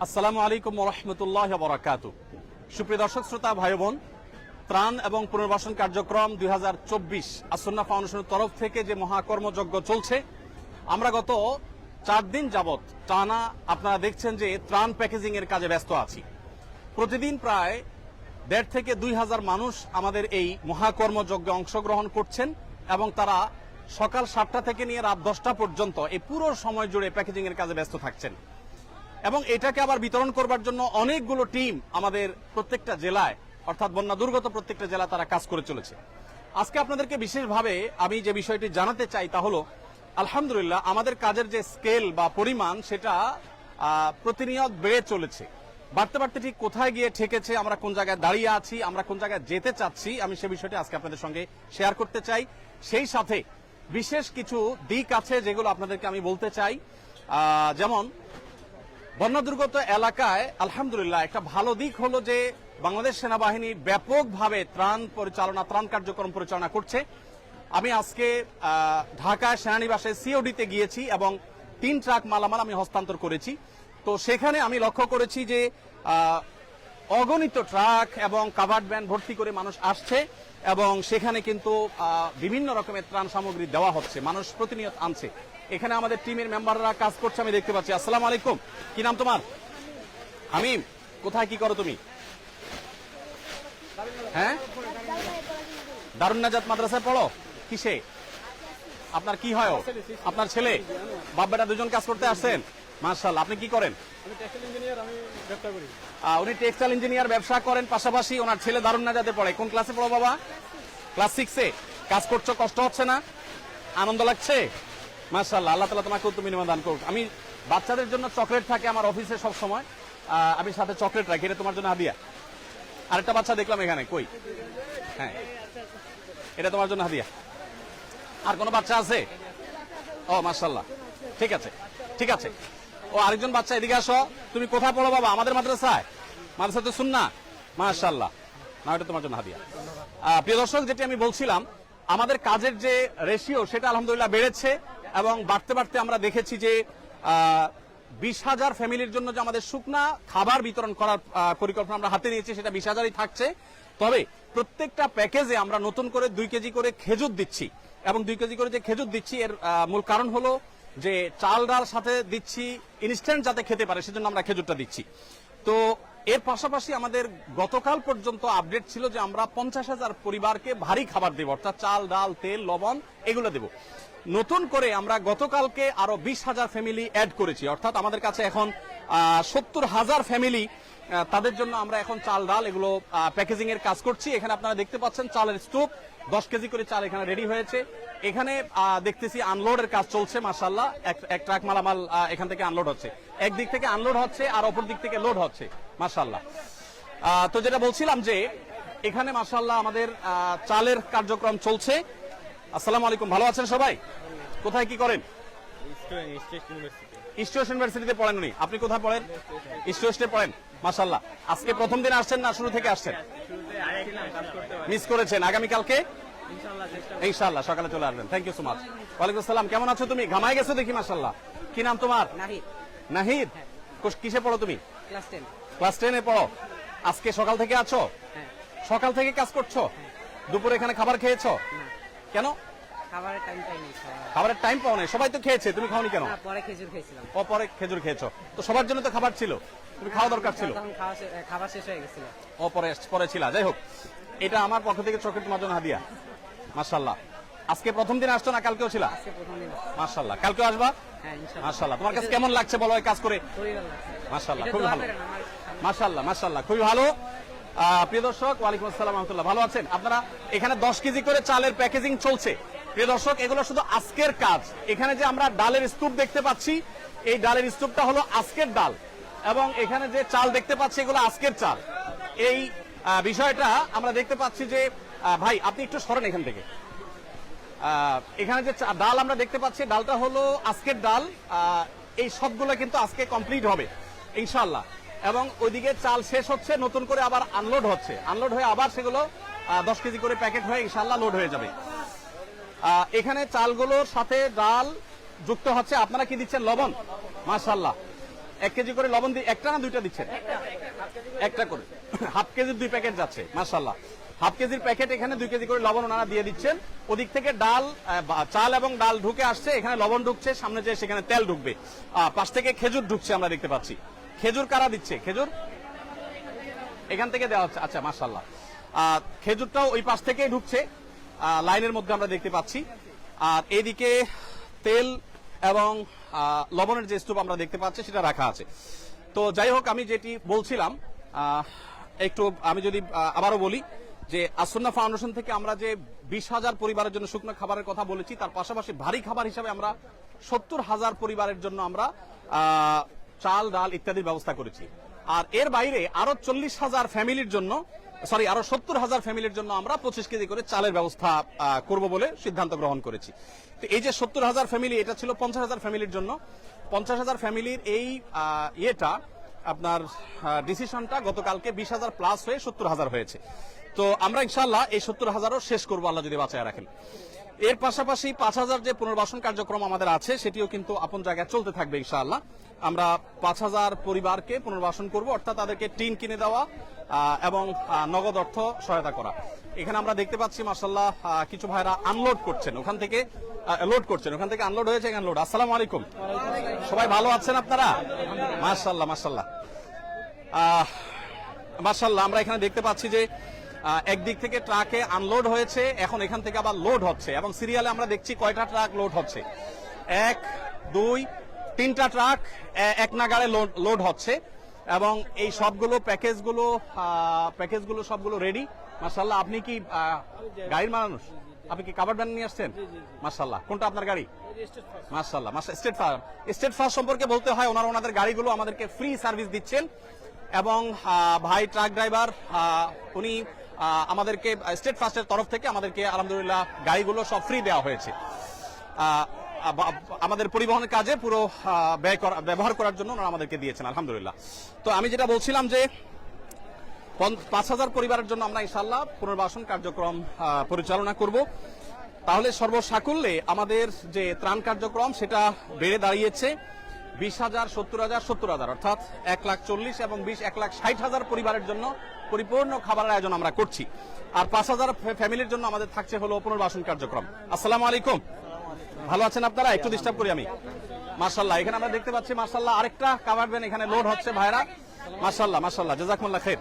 আসসালামু আলাইকুম ওয়া রাহমাতুল্লাহি ওয়া বারাকাতুহু। সুপ্রিয় দর্শক শ্রোতা ভাই বোন, ত্রাণ এবং পুনর্বাসন কার্যক্রম 2024 আসন্না ফাউন্ডেশনের তরফ থেকে যে মহাকর্মযজ্ঞ চলছে, আমরা গত 4 দিন যাবত টানা আপনারা দেখছেন যে ত্রাণ প্যাকেজিং এর কাজে ব্যস্ত আছি। প্রতিদিন প্রায় 1.5 থেকে 2,000 মানুষ আমাদের এই মহাকর্মযজ্ঞে অংশগ্রহণ করছেন এবং তারা সকাল 7টা থেকে নিয়ে রাত 10টা পর্যন্ত এই পুরো সময় জুড়ে প্যাকেজিং এর কাজে ব্যস্ত থাকছেন এবং এটাকে আবার বিতরণ করবার জন্য অনেকগুলো টিম আমাদের প্রত্যেকটা জেলায়, অর্থাৎ বন্যা দুর্গত প্রত্যেকটা জেলা তারা কাজ করে চলেছে। আজকে আপনাদেরকে বিশেষভাবে আমি যে বিষয়টি জানাতে চাই তা হলো, আলহামদুলিল্লাহ আমাদের কাজের যে স্কেল বা পরিমাণ সেটা প্রতিনিয়ত বেড়ে চলেছে। বাড়তে বাড়তে ঠিক কোথায় গিয়ে ঠেকেছে, আমরা কোন জায়গায় দাঁড়িয়ে আছি, আমরা কোন জায়গায় যেতে চাচ্ছি, আমি সে বিষয়টি আজকে আপনাদের সঙ্গে শেয়ার করতে চাই। সেই সাথে বিশেষ কিছু দিক আছে যেগুলো আপনাদেরকে আমি বলতে চাই। যেমন বন্যা দুর্গত এলাকায় আলহামদুলিল্লাহ একটা ভালো দিক হলো যে বাংলাদেশ সেনাবাহিনী ব্যাপকভাবে ত্রাণ কার্যক্রম পরিচালনা করছে। আমি আজকে ঢাকায় সেনানিবাসে সিওডিতে গিয়েছি এবং 3 ট্রাক মালামাল আমি হস্তান্তর করেছি। তো সেখানে আমি লক্ষ্য করেছি যে অগণিত ট্রাক এবং কাভার্ড ভ্যান ভর্তি করে মানুষ আসছে এবং সেখানে কিন্তু বিভিন্ন রকমের ত্রাণ সামগ্রী দেওয়া হচ্ছে, মানুষ প্রতিনিয়ত আনছে। এখানে আমাদের টিমের মেম্বাররা কাজ করছে, আমি দেখতে পাচ্ছি। আসসালামু আলাইকুম, কি নাম তোমার? হামিম, কোথায় কি করো তুমি? হ্যাঁ, দারুন নাজাত মাদ্রাসায় পড়ো। কিসে? আপনার কি হয়? আপনার ছেলে? বাপ বেটা দুজন কাজ করতে আসছেন, মাশাআল্লাহ। আপনি কি করেন? উনি টেক্সটাইল ইঞ্জিনিয়ার ব্যবসা করেন, পাশাপাশি ওনার ছেলে দারুন নাজাতে পড়ে। কোন ক্লাসে পড়ো বাবা? ক্লাস 6-এ। কাজ করছো, কষ্ট হচ্ছে না? আনন্দ লাগছে? মাশাআল্লাহ, আল্লাহ তাআলা তোমাকে উত্তম বিনিময় দান করুক। আমি বাচ্চাদের জন্য চকলেট থাকে আমার অফিসে সব সময়, আমি সাথে চকলেট রাখি, এটা তোমার জন্য হাদিয়া। আরেকটা বাচ্চা দেখলাম এখানে, কই? হ্যাঁ, এটা তোমার জন্য হাদিয়া। আর কোন বাচ্চা আছে? ও মাশাআল্লাহ, ঠিক আছে ঠিক আছে। ও আরেকজন বাচ্চা, এদিকে আসো। তুমি কোথায় পড়ো বাবা? আমাদের মাদ্রাসায়? মাদ্রাসাতে সুন্নাহ, মাশাআল্লাহ। না, এটা তোমার জন্য হাদিয়া। প্রিয় দর্শক, যেটি আমি বলছিলাম, আমাদের কাজের যে রেশিও সেটা আলহামদুলিল্লাহ বেড়েছে এবং বাড়তে বাড়তে আমরা দেখেছি যে 20,000 ফ্যামিলির জন্য যে আমাদের শুকনা খাবার বিতরণ করার পরিকল্পনা আমরা হাতে নিয়েছি, সেটা 20,000ই থাকছে। তবে প্রত্যেকটা প্যাকেজে আমরা নতুন করে 2 কেজি করে খেজুর দিচ্ছি এবং 2 কেজি করে যে খেজুর দিচ্ছি এর মূল কারণ হলো যে চাল ডাল সাথে দিচ্ছি ইনস্ট্যান্ট যাতে খেতে পারে, সেজন্য আমরা খেজুরটা দিচ্ছি। তো এর পাশাপাশি আমাদের গতকাল পর্যন্ত আপডেট ছিল যে আমরা 50,000 পরিবারকে ভারী খাবার দেব, অর্থাৎ চাল ডাল তেল লবণ এগুলো দেব। নতুন করে আমরা গতকালকে আরো 20,000 ফ্যামিলি অ্যাড করেছি, অর্থাৎ আমাদের কাছে এখন 70,000 ফ্যামিলি, তাদের জন্য আমরা এখন চাল ডাল এগুলো প্যাকেজিং এর কাজ করছি। এখানে আপনারা দেখতে পাচ্ছেন চালের স্তূপ, 10 কেজি করে চাল এখানে রেডি হয়েছে। এখানে দেখতেছি আনলোডের কাজ চলছে, মাশাআল্লাহ। এক ট্রাক মালামাল এখান থেকে আনলোড হচ্ছে, একদিক থেকে আনলোড হচ্ছে আর অপর দিক থেকে লোড হচ্ছে, মাশাআল্লাহ। তো যেটা বলছিলাম যে এখানে মাশাআল্লাহ আমাদের চালের কার্যক্রম চলছে। আসসালামু আলাইকুম, ভালো আছেন সবাই? কোথায় কি করেন? ইস্ট ওয়েস্ট ইউনিভার্সিটিতে পড়েন উনি। আপনি কোথায় পড়েন? ইস্ট ওয়েস্টে পড়েন, মাশাআল্লাহ। আজকে প্রথম দিন আসছেন না শুরু থেকে আসছেন? মিস করেছেন, আগামীকালকে ইনশাআল্লাহ সকালে চলে আসবেন। Thank you so much. ওয়ালাইকুম আসসালাম, কেমন আছো তুমি? ঘামায় গেছো দেখি, মাশাআল্লাহ। কি নাম তোমার? নাহিদ। নাহিদ, কিসে পড়ো তুমি? ক্লাস 10। ক্লাস 10 এ পড়ো। আজকে সকাল থেকে আছো? সকাল থেকে কাজ করছো? দুপুরে এখানে খাবার খেয়েছো? কেন? খাবারের টাইম পাও নাই। সবাই তো খেয়েছে, তুমি খাওনি কেন? পরে খেজুর খেয়েছিলাম। ও, পরে খেজুর খেয়েছো। তো সবার জন্য তো খাবার ছিল, তুমি খাওয়া দরকার ছিল। খাবার শেষ হয়ে গেছিল। ও, পরে ছিল। যাই হোক, এটা আমার পক্ষ থেকে চকলেট তোমার জন্য হাদিয়া, মাশাআল্লাহ। আজকে প্রথম দিন আসছো না কালকেও ছিল? মাশাআল্লাহ, কালকেও আসবা? মাশাআল্লাহ। তোমার কাছে কেমন লাগছে বলো এই কাজ করে? মাশাআল্লাহ, খুবই ভালো। মাশাআল্লাহ মাশাআল্লাহ, খুবই ভালো। প্রিয় দর্শক, ওয়ালাইকুম আসসালাম রাহমাতুল্লাহ, ভালো আছেন আপনারা? এখানে 10 কেজি করে চালের প্যাকেজিং চলছে। প্রিয় দর্শক, এগুলো শুধু আজকের কাজ। এখানে যে আমরা ডালের স্তূপ দেখতে পাচ্ছি, এই ডালের স্তূপটা হলো আজকের ডাল এবং এখানে যে চাল দেখতে পাচ্ছি এগুলো আজকের চাল। এই বিষয়টা আমরা দেখতে পাচ্ছি যে ভাই আপনি একটু সরেন এখান থেকে। এখানে যে ডাল আমরা দেখতে পাচ্ছি, ডালটা হলো আজকের ডাল। এই সবগুলো কিন্তু আজকে কমপ্লিট হবে ইনশাআল্লাহ। এবং ওইদিকে চাল শেষ হচ্ছে, নতুন করে আবার আনলোড হচ্ছে, আনলোড হয়ে আবার সেগুলো 10 কেজি করে প্যাকেট হয়ে ইনশাআল্লাহ লোড হয়ে যাবে। এখানে চালগুলোর সাথে ডাল যুক্ত হচ্ছে। আপনারা কি দিচ্ছেন? লবণ, মাশাআল্লাহ। 1 কেজি করে লবণ দিয়ে একটা না দুইটা দিচ্ছেন? একটা করে, হাফ কেজির 2 প্যাকেট যাচ্ছে। মাশাআল্লাহ, হাফ কেজির প্যাকেট এখানে 2 কেজি করে লবণ ওনারা দিয়ে দিচ্ছেন। ওদিক থেকে ডাল, চাল এবং ডাল ঢুকে আসছে, এখানে লবণ ঢুকছে, সামনে যে সেখানে তেল ঢুকবে, পাশ থেকে খেজুর ঢুকছে আমরা দেখতে পাচ্ছি। খেজুর কারা দিচ্ছে? খেজুর এখান থেকে দেওয়া হচ্ছে। আচ্ছা মাশাআল্লাহ, খেজুরটাও ওই পাশ থেকেই ঢুকছে, লাইনের মধ্যে আমরা দেখতে পাচ্ছি। আর এদিকে তেল এবং লবণের যে স্তূপ আমরা দেখতে পাচ্ছি সেটা রাখা আছে। তো যাই হোক, আমি যেটি বলছিলাম, একটু আমি যদি আবারও বলি যে আসুন্নাহ ফাউন্ডেশন থেকে আমরা যে 20,000 পরিবারের জন্য শুকনো খাবারের কথা বলেছি, তার পাশাপাশি ভারী খাবার হিসাবে আমরা 70,000 পরিবারের জন্য আমরা চাল, ডাল ইত্যাদির ব্যবস্থা করেছি। আর এর বাইরে আরো 40,000 ফ্যামিলির জন্য, আরো 70,000 ফ্যামিলির জন্য আমরা 25 কেজি করে চালের ব্যবস্থা করব বলে সিদ্ধান্ত গ্রহণ করেছি। তো এই যে 70,000 ফ্যামিলি, এটা ছিল 50,000 ফ্যামিলির জন্য। 50,000 ফ্যামিলির এই আপনার ডিসিশনটা গতকালকে 20,000 প্লাস হয়ে 70,000 হয়েছে। তো আমরা ইনশাআল্লাহ এই 70,000ও শেষ করবো, আল্লাহ যদি বাঁচায় রাখেন। এর পাশাপাশি 5,000 যে পুনর্বাসন কার্যক্রম আমাদের আছে, সেটিও কিন্তু আপন জায়গায় চলতে থাকবে ইনশাআল্লাহ। আমরা 5,000 পরিবারকে পুনর্বাসন করব, অর্থাৎ তাদেরকে টিন কিনে দেওয়া এবং নগদ অর্থ সহায়তা করা। এখানে আমরা দেখতে পাচ্ছি মাশাআল্লাহ কিছু ভাইরা আনলোড করছেন, ওখান থেকে লোড করছেন, ওখান থেকে আনলোড হয়েছে, এখানে লোড। আসসালামু আলাইকুম, সবাই ভালো আছেন আপনারা? মাশাআল্লাহ মাশাআল্লাহ মাশাআল্লাহ। আমরা এখানে দেখতে পাচ্ছি যে একদিক থেকে ট্রাকে আনলোড হয়েছে, এখন এখান থেকে আবার লোড হচ্ছে, এবং সিরিয়ালে আমরা দেখছি কয়টা ট্রাক লোড হচ্ছে। 1, 2, 3টা ট্রাক এক নাগাড়ে লোড হচ্ছে, এবং এই সবগুলো প্যাকেজগুলো সবগুলো রেডি। মাশাআল্লাহ, আপনি কি গাড়ির মানুষ? আপনি কি কাভার্ড ভ্যান নিয়ে আসছেন? মাশাআল্লাহ, কোনটা আপনার গাড়ি? মাশাআল্লাহ, স্টেট ফার্স্ট সম্পর্কে বলতে হয়, ওনাদের গাড়িগুলো আমাদেরকে ফ্রি সার্ভিস দিচ্ছেন, এবং ভাই ট্রাক ড্রাইভার উনি আমাদেরকে স্টেট ফার্স্টের তরফ থেকে আমাদেরকে আলহামদুলিল্লাহ গাড়িগুলো সব ফ্রি দেওয়া হয়েছে আমাদের পরিবহনের কাজে পুরো ব্যবহার করার জন্য ওনারা আমাদেরকে দিয়েছেন আলহামদুলিল্লাহ। তো আমি যেটা বলছিলাম যে 5,000 পরিবারের জন্য আমরা ইনশাআল্লাহ পুনর্বাসন কার্যক্রম পরিচালনা করব। তাহলে সর্বসাকুল্যে আমাদের যে ত্রাণ কার্যক্রম সেটা বেড়ে দাঁড়িয়েছে 20,000, 70,000, 70,000, অর্থাৎ 1,40,000 এবং 1,60,000 পরিবারের জন্য পরিপূর্ণ খাবারের আয়োজন আমরা করছি। আর 5,000 ফ্যামিলির জন্য আমাদের থাকছে হলো পুনর্বাসন কার্যক্রম। আসসালামু আলাইকুম, ভালো আছেন আপনারা? একটু ডিস্টার্ব করি আমি। মাশাআল্লাহ, এখানে আমরা দেখতে পাচ্ছি মাশাআল্লাহ আরেকটা কাভার্ড ভ্যান এখানে লোড হচ্ছে ভাইরা। মাশাআল্লাহ মাশাআল্লাহ, জাযাকুমুল্লাহ খাইর।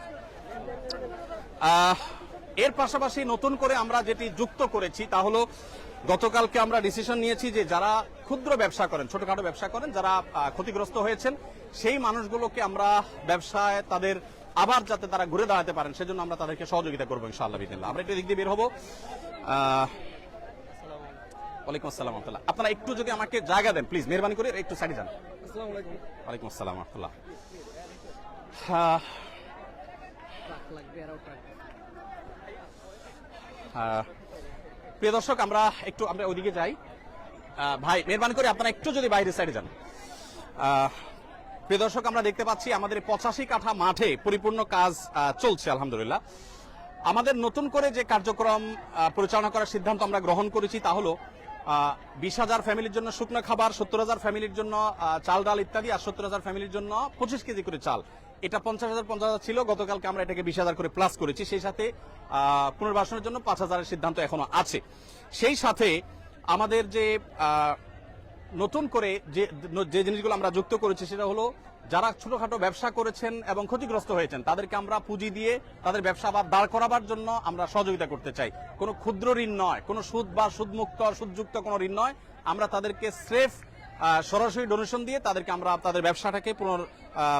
এর পাশাপাশি নতুন করে আমরা যেটি যুক্ত করেছি তা হলো, গতকালকে আমরা ডিসিশন নিয়েছি যে যারা ক্ষুদ্র ব্যবসা করেন, ছোটখাটো ব্যবসা করেন, যারা ক্ষতিগ্রস্ত হয়েছেন, সেই মানুষগুলোকে আমরা ব্যবসায় তাদের আবার যাতে তারা ঘুরে দাঁড়াতে পারেন সেজন্য আমরা তাদেরকে সহযোগিতা করবো ইনশাআল্লাহ বিদিনিল্লাহ। আমরা একটু দিক দিয়ে বের হবো। ওয়ালাইকুম আসসালাম ওয়া রাহমাতুল্লাহ। আপনারা একটু যদি আমাকে জায়গা দেন প্লিজ, মেহরবানি করে একটু সাইডে যান। আসসালামু আলাইকুম। ওয়ালাইকুম আসসালাম ওয়া রাহমাতুল্লাহ। প্রিয় দর্শক, আমরা ওইদিকে যাই। ভাই মেহরবানি করে আপনারা একটু যদি বাইরের সাইডে যান। প্রিয় দর্শক, আমরা দেখতে পাচ্ছি আমাদের 85 কাঠা মাঠে পরিপূর্ণ কাজ চলছে আলহামদুলিল্লাহ। আমাদের নতুন করে যে কার্যক্রম পরিচালনা করার সিদ্ধান্ত আমরা গ্রহণ করেছি তা হলো 20,000 ফ্যামিলির জন্য শুকনো খাবার, 70,000 ফ্যামিলির জন্য চাল ডাল ইত্যাদি, আর 70,000 ফ্যামিলির জন্য 25 কেজি করে চাল। এটা 50,000 ছিল, গতকালকে আমরা এটাকে 20,000 করে প্লাস করেছি। সেই সাথে পুনর্বাসনের জন্য 5,000-এর সিদ্ধান্ত এখনো আছে। সেই সাথে আমাদের যে নতুন করে যে জিনিসগুলো আমরা যুক্ত করেছি সেটা হলো, যারা ছোটখাটো ব্যবসা করেছেন এবং ক্ষতিগ্রস্ত হয়েছেন তাদেরকে আমরা পুঁজি দিয়ে তাদের ব্যবসা আবার দাঁড় করাবার জন্য আমরা সহযোগিতা করতে চাই। কোনো ক্ষুদ্র ঋণ নয়, কোনো সুদ বা সুদমুক্ত সুদযুক্ত কোনো ঋণ নয়। আমরা তাদেরকে স্রেফ সরাসরি ডোনেশন দিয়ে তাদেরকে আমরা তাদের ব্যবসাটাকে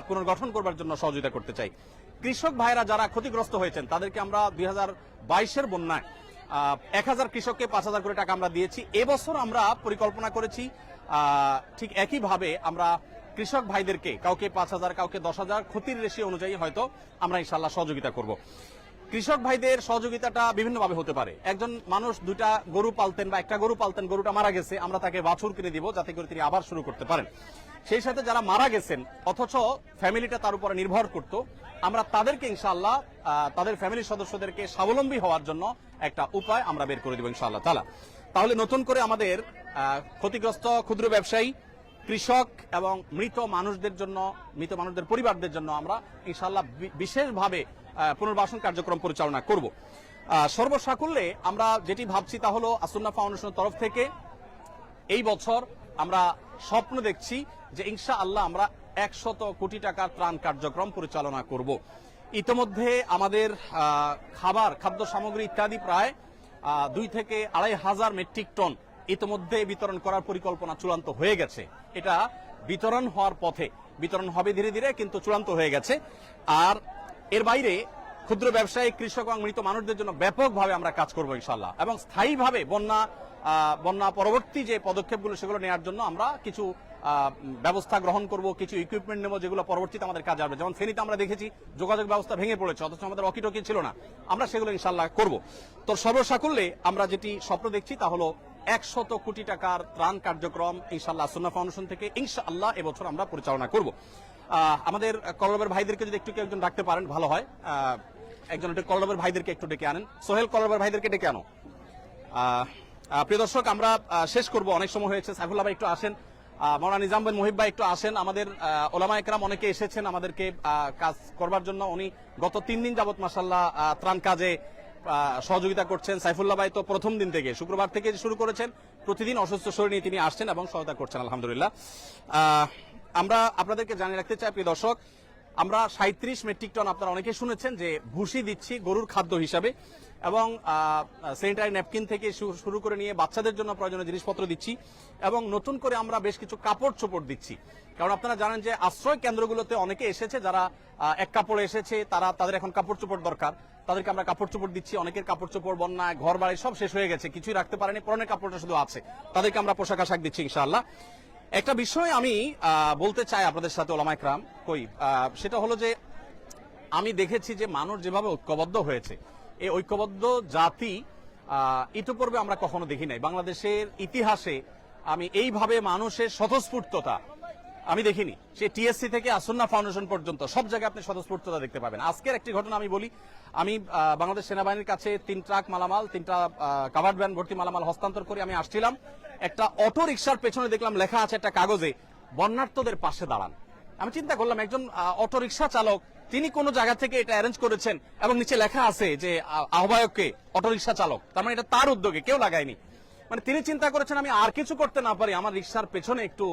পুনর্গঠন করবার জন্য সহযোগিতা করতে চাই। কৃষক ভাইরা যারা ক্ষতিগ্রস্ত হয়েছেন তাদেরকে আমরা 2022-এর বন্যায় 1,000 কৃষককে 5,000 করে টাকা আমরা দিয়েছি। এবছর আমরা পরিকল্পনা করেছি ঠিক একইভাবে আমরা কৃষক ভাইদেরকে কাউকে 5,000, কাউকে 10,000 ক্ষতির রেশিও অনুযায়ী হয়তো আমরা ইনশাআল্লাহ সহযোগিতা করব। কৃষক ভাইদের সহযোগিতাটা বিভিন্নভাবে হতে পারে। একজন মানুষ 2টা গরু পালতেন বা 1টা গরু পালতেন, গরুটা মারা গেছে, আমরা তাকে বাছুর কিনে দিব যাতে করে তিনি আবার শুরু করতে পারেন। সেই সাথে যারা মারা গেছেন অথচ ফ্যামিলিটা তার উপরে নির্ভর করত, আমরা তাদেরকে ইনশাআল্লাহ তাদের ফ্যামিলির সদস্যদেরকে স্বাবলম্বী হওয়ার জন্য একটা উপায় আমরা বের করে দিব ইনশাআল্লাহ তাআলা। তাহলে নতুন করে আমাদের ক্ষতিগ্রস্ত ক্ষুদ্র ব্যবসায়ী, কৃষক এবং মৃত মানুষদের জন্য, মৃত মানুষদের পরিবারদের জন্য আমরা ইনশাআল্লাহ বিশেষভাবে পুনর্বাসন কার্যক্রম পরিচালনা করব। সর্বসাকুল্যে আমরা যেটি ভাবছি তা হলো আসুন্নাহ ফাউন্ডেশনের তরফ থেকে এই বছর আমরা স্বপ্ন দেখছি যে ইনশাআল্লাহ আমরা 100 কোটি টাকার ত্রাণ কার্যক্রম পরিচালনা করব। ইতোমধ্যে আমাদের খাদ্য সামগ্রী ইত্যাদি প্রায় 2 থেকে 2,500 মেট্রিক টন ইতোমধ্যে বিতরণ করার পরিকল্পনা চূড়ান্ত হয়ে গেছে। এটা বিতরণ হওয়ার পথে, বিতরণ হবে ধীরে ধীরে, কিন্তু চূড়ান্ত হয়ে গেছে। আর এর বাইরে ক্ষুদ্র ব্যবসায়ী, কৃষক এবং মৃত মানুষদের জন্য ব্যাপকভাবে আমরা কাজ করবো ইনশাআল্লাহ, এবং স্থায়ীভাবে বন্যা পরবর্তী যে পদক্ষেপগুলো সেগুলো নেওয়ার জন্য আমরা কিছু ব্যবস্থা গ্রহণ করব, কিছু ইকুইপমেন্ট নেব যেগুলো পরবর্তীতে আমাদের কাজে আসবে। যেমন ফেনীতে আমরা দেখেছি যোগাযোগ ব্যবস্থা ভেঙে পড়েছে, অথচ আমাদের অকিটকি ছিল না, আমরা সেগুলো ইনশাআল্লাহ করব। তো সর্বসাকুল্যে আমরা যেটি স্বপ্ন দেখছি তা হলো 100 কোটি টাকার ত্রাণ কার্যক্রম ইনশাআল্লাহ আসুন্নাহ ফাউন্ডেশন থেকে ইনশাআল্লাহ এবছর আমরা পরিচালনা করব। আমাদের কলরবের ভাইদেরকে যদি একটু একজন ডাকতে পারেন ভালো হয়, একজন একটু কলরবের ভাইদেরকে একটু ডেকে আনেন। সোহেল, কলরবের ভাইদেরকে ডেকে আনো। প্রিয় দর্শক, আমরা শেষ করব, অনেক সময় হয়েছে। সাইফুল্লাহ ভাই একটু আসেন, মাওলানা নিজাম বিন মুহিব ভাই একটু আসেন। আমাদের ওলামা একরাম অনেকে এসেছেন আমাদেরকে কাজ করবার জন্য। উনি গত 3 দিন যাবত মাশাআল্লাহ ত্রাণ কাজে সহযোগিতা করছেন। সাইফুল্লাহ ভাই তো প্রথম দিন থেকে, শুক্রবার থেকে শুরু করেছেন, প্রতিদিন অসুস্থ শরীর নিয়ে তিনি আসছেন এবং সহায়তা করছেন আলহামদুলিল্লাহ। আমরা আপনাদেরকে জানিয়ে রাখতে চাই প্রিয় দর্শক, আমরা 37 মেট্রিক টন, আপনারা অনেকে শুনেছেন যে ভুসি দিচ্ছি গরুর খাদ্য হিসাবে, এবং স্যানিটারি ন্যাপকিন থেকে শুরু করে নিয়ে বাচ্চাদের জন্য প্রয়োজনীয় জিনিসপত্র দিচ্ছি, এবং নতুন করে আমরা বেশ কিছু কাপড় চোপড় দিচ্ছি। কারণ আপনারা জানেন যে আশ্রয় কেন্দ্রগুলোতে অনেকে এসেছে যারা এক কাপড়ে এসেছে, তাদের এখন কাপড় চোপড় দরকার, তাদেরকে আমরা কাপড় চোপড় দিচ্ছি। অনেকের কাপড় চোপড় বন্যায় ঘর বাড়ি সব শেষ হয়ে গেছে, কিছুই রাখতে পারেনি, পরনের কাপড়টা শুধু আছে, তাদেরকে আমরা পোশাক আশাক দিচ্ছি ইনশাআল্লাহ। একটা বিষয় আমি বলতে চাই আপনাদের সাথে ওলামা একরাম, সেটা হলো যে আমি দেখেছি যে মানুষ যেভাবে ঐক্যবদ্ধ হয়েছে, এই ঐক্যবদ্ধ জাতি ইতিপূর্বে আমরা কখনো দেখি নাই। বাংলাদেশের ইতিহাসে আমি এইভাবে মানুষের স্বতঃস্ফূর্ততা আমি দেখিনি। সে টিএসসি থেকে আসুন্নাহ ফাউন্ডেশন পর্যন্ত সব জায়গায় আপনি স্বতঃস্ফূর্ততা দেখতে পাবেন। আজকের একটি ঘটনা আমি বলি, আমি বাংলাদেশ সেনাবাহিনীর কাছে 3 ট্রাক মালামাল, 3টা কাভার্ড ভ্যান ভর্তি মালামাল হস্তান্তর করে আমি আসছিলাম। একটা অটো রিকশার পেছনে দেখলাম লেখা আছে একটা কাগজে, বন্যার্তদের পাশে দাঁড়ান। আমি চিন্তা করলাম একজন অটো রিকশা চালক, তিনি কোন জায়গা থেকে এটা অ্যারেঞ্জ করেছেন, এবং নিচে লেখা আছে যে আহ্বায়ককে অটো রিকশা চালক, তার মানে এটা তার উদ্যোগে, কেউ লাগায়নি। মানে তিনি চিন্তা করেছেন আমি আর কিছু করতে না পারি, আমার রিকশার পেছনে একটু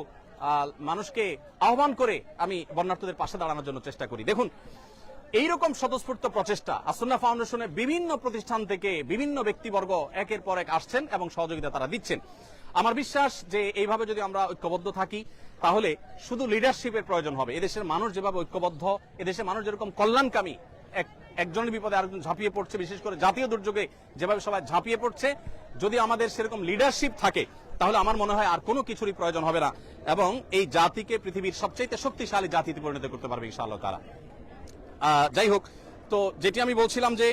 মানুষকে আহ্বান করে আমি বন্যার্তদের পাশে দাঁড়ানোর জন্য চেষ্টা করি। দেখুন, এইরকম স্বতঃস্ফূর্ত প্রচেষ্টা আসুন্নাহ ফাউন্ডেশনের বিভিন্ন প্রতিষ্ঠান থেকে বিভিন্ন ব্যক্তিবর্গ একের পর এক আসছেন এবং সহযোগিতা তারা দিচ্ছেন। আমার বিশ্বাস যে এইভাবে যদি আমরা ঐক্যবদ্ধ থাকি তাহলে শুধু লিডারশিপের প্রয়োজন হবে। এদেশের মানুষ যেভাবে ঐক্যবদ্ধ, এদেশের মানুষ যেরকম কল্যাণকামী, একজনের বিপদে আরেকজন ঝাঁপিয়ে পড়ছে, বিশেষ করে জাতীয় দুর্যোগে যেভাবে সবাই ঝাঁপিয়ে পড়ছে, যদি আমাদের সেরকম লিডারশিপ থাকে তাহলে আমার মনে হয় আর কোনো কিছুরই প্রয়োজন হবে না, এবং এই জাতিকে পৃথিবীর সবচেয়ে শক্তিশালী জাতিতে পরিণত করতে পারবে ইনশাআল্লাহ তাআলা। যাই হোক, তো যেটি আমি বলছিলাম যে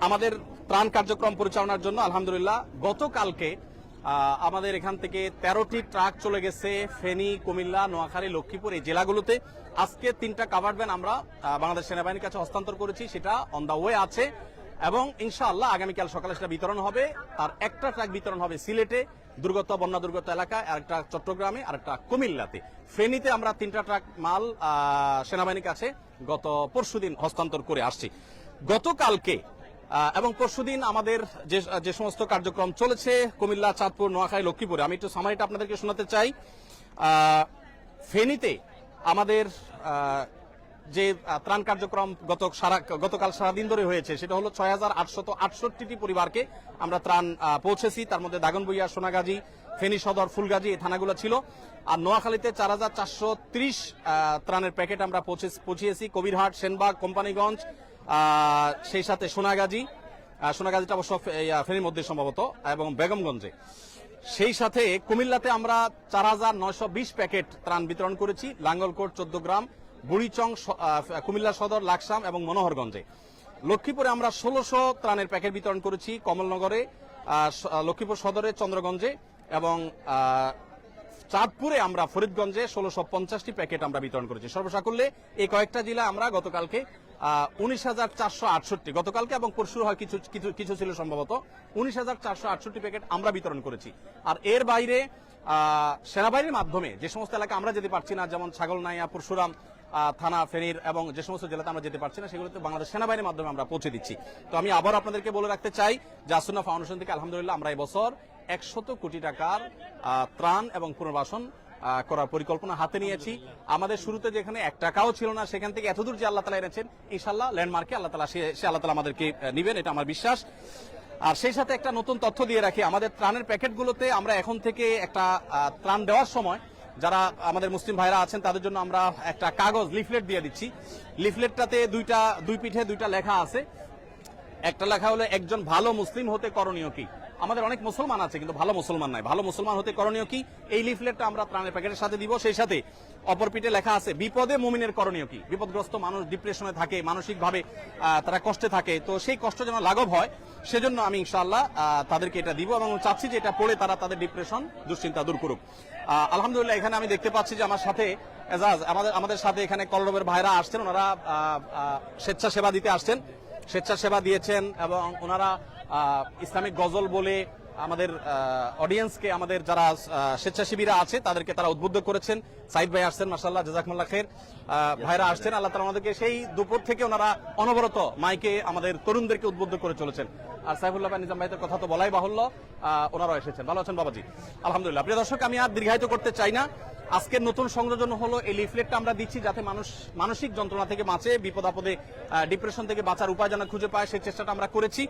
আমাদের ত্রাণ কার্যক্রম পরিচালনার জন্য আলহামদুলিল্লাহ গতকালকে আমাদের এখান থেকে 13টি ট্রাক চলে গেছে ফেনী, কুমিল্লা, নোয়াখালী, লক্ষ্মীপুর এই জেলাগুলোতে। আজকে 3টা কাভার্ড ভ্যান আমরা বাংলাদেশ সেনাবাহিনীর কাছে হস্তান্তর করেছি, সেটা অন দা ওয়ে আছে, এবং ইনশাআল্লাহ আগামীকাল সকালে সেটা বিতরণ হবে। তার একটা ট্রাক বিতরণ হবে সিলেটে বন্যা দুর্গত এলাকায়, আরেকটা চট্টগ্রামে, আরেকটা কুমিল্লাতে। ফেনীতে আমরা 3টা ট্রাক মাল সেনাবাহিনীর কাছে গত পরশুদিন হস্তান্তর করে আসছি। গতকালকে এবং পরশুদিন আমাদের যে সমস্ত কার্যক্রম চলেছে কুমিল্লা, চাঁদপুর, নোয়াখালী, লক্ষ্মীপুরে, আমি একটু সামারিটা আপনাদেরকে শোনাতে চাই। ফেনীতে আমাদের যে ত্রাণ কার্যক্রম গতকাল সারাদিন ধরে হয়েছে সেটা হলো 6,868টি পরিবারকে আমরা ত্রাণ পৌঁছেছি। তার মধ্যে দাগনভূঞা, সোনাগাজী, ফেনী সদর, ফুলগাজী এই থানাগুলো ছিল। আর নোয়াখালীতে 4,430 ত্রাণের প্যাকেট আমরা পৌঁছিয়েছি কবিরহাট, সেনবাগ, কোম্পানিগঞ্জ, সেই সাথে সোনাগাজীটা অবশ্য ফেনীর মধ্যে সম্ভবত, এবং বেগমগঞ্জে। সেই সাথে কুমিল্লাতে আমরা 4,920 প্যাকেট ত্রাণ বিতরণ করেছি লাঙ্গলকোট, 14 গ্রাম, বুড়িচং, কুমিল্লা সদর, লাকসাম এবং মনোহরগঞ্জে। লক্ষ্মীপুরে আমরা 1600 ত্রাণের প্যাকেট বিতরণ করেছি কমলনগরে, লক্ষ্মীপুর সদরে, চন্দ্রগঞ্জে, এবং চাঁদপুরে আমরা ফরিদগঞ্জে 1650টি প্যাকেট আমরা বিতরণ করেছি। সর্বসাকুল্যে এই কয়েকটা জেলা আমরা গতকালকে 19,468 গতকালকে এবং পরশু হয় কিছু ছিল সম্ভবত 19,468 প্যাকেট আমরা বিতরণ করেছি। আর এর বাইরে সেনাবাহিনীর মাধ্যমে যে সমস্ত এলাকা আমরা যেতে পারছি না, যেমন ছাগলনাইয়া, পরশুরাম থানা, ফেনীর এবং যে সমস্ত জেলাতে আমরা যেতে পারছি না, সেগুলোতে বাংলাদেশ সেনাবাহিনীর মাধ্যমে আমরা পৌঁছে দিচ্ছি। তো আমি আবার আপনাদেরকে বলে রাখতে চাই যে আসুন্নাহ ফাউন্ডেশন থেকে আলহামদুলিল্লাহ আমরা এবছর 100 কোটি টাকার ত্রাণ এবং পুনর্বাসন করার পরিকল্পনা হাতে নিয়েছি। আমাদের শুরুতে যেখানে 1 টাকাও ছিল না, সেখান থেকে এতদূর যে আল্লাহ তাআলা এনেছেন, ইনশাআল্লাহ ল্যান্ডমার্কে আল্লাহ তাআলা সে আল্লাহ তাআলা আমাদেরকে নিবেন, এটা আমার বিশ্বাস। আর সেই সাথে একটা নতুন তথ্য দিয়ে রাখি, আমাদের ত্রাণের প্যাকেটগুলোতে আমরা এখন থেকে একটা ত্রাণ দেওয়ার সময় যারা আমাদের মুসলিম ভাইরা আছেন তাদের জন্য আমরা একটা কাগজ লিফলেট দিয়ে দিচ্ছি। লিফলেটটাতে দুই পিঠে দুইটা লেখা আছে। একটা লেখা হলো একজন ভালো মুসলিম হতে করণীয় কি। আমাদের অনেক মুসলমান আছে কিন্তু ভালো মুসলমান নাই, ভালো মুসলমান হতে করণীয় কি, এই লিফলেটটা আমরা ত্রাণের প্যাকেটের সাথে দিব। সেই সাথে অপর পিঠে লেখা আছে বিপদে মুমিনের করণীয় কি। বিপদগ্রস্ত মানুষ ডিপ্রেশনে থাকে, মানসিকভাবে তারা কষ্টে থাকে, তো সেই কষ্ট যেন লাঘব হয় সেজন্য আমি ইনশাআল্লাহ তাদেরকে এটা দিব এবং চাচ্ছি যে এটা পড়ে তারা তাদের ডিপ্রেশন দুশ্চিন্তা দূর করুক। আলহামদুলিল্লাহ এখানে আমি দেখতে পাচ্ছি যে আমার সাথে এজাজ আমাদের সাথে এখানে কলরবের ভাইরা আসছেন, ওনারা স্বেচ্ছাসেবা দিতে আসছেন, স্বেচ্ছাসেবা দিয়েছেন এবং ওনারা ইসলামিক গজল বলে আমাদের অডিয়েন্সকে, আমাদের যারা স্বেচ্ছাসেবীরা আছে তাদেরকে তারা উদ্বুদ্ধ করেছেন। সাইদ ভাই আসছেন, মাশাআল্লাহ, জাযাকুমুল্লাহ খাইর। ভাইরা আসছেন, আল্লাহ তাআলা আমাদেরকে সেই দুপুর থেকে ওনারা অনবরত মাইকে আমাদের তরুণদেরকে উদ্বুদ্ধ করে চলেছেন। আর সাইফুল্লাহ ভাই, নিজাম ভাইদের কথা তো বলাই বাহুল্য, ওনারাও এসেছেন। ভালো আছেন বাবাজি? আলহামদুলিল্লাহ। প্রিয় দর্শক, আমি আর দীর্ঘায়িত করতে চাই না। আজকের নতুন সংযোজন হলো এই লিফলেটটা আমরা দিচ্ছি যাতে মানুষ মানসিক যন্ত্রণা থেকে বাঁচে, বিপদ আপদে ডিপ্রেশন থেকে বাঁচার উপায় যেন খুঁজে পায়, সেই চেষ্টাটা আমরা করেছি।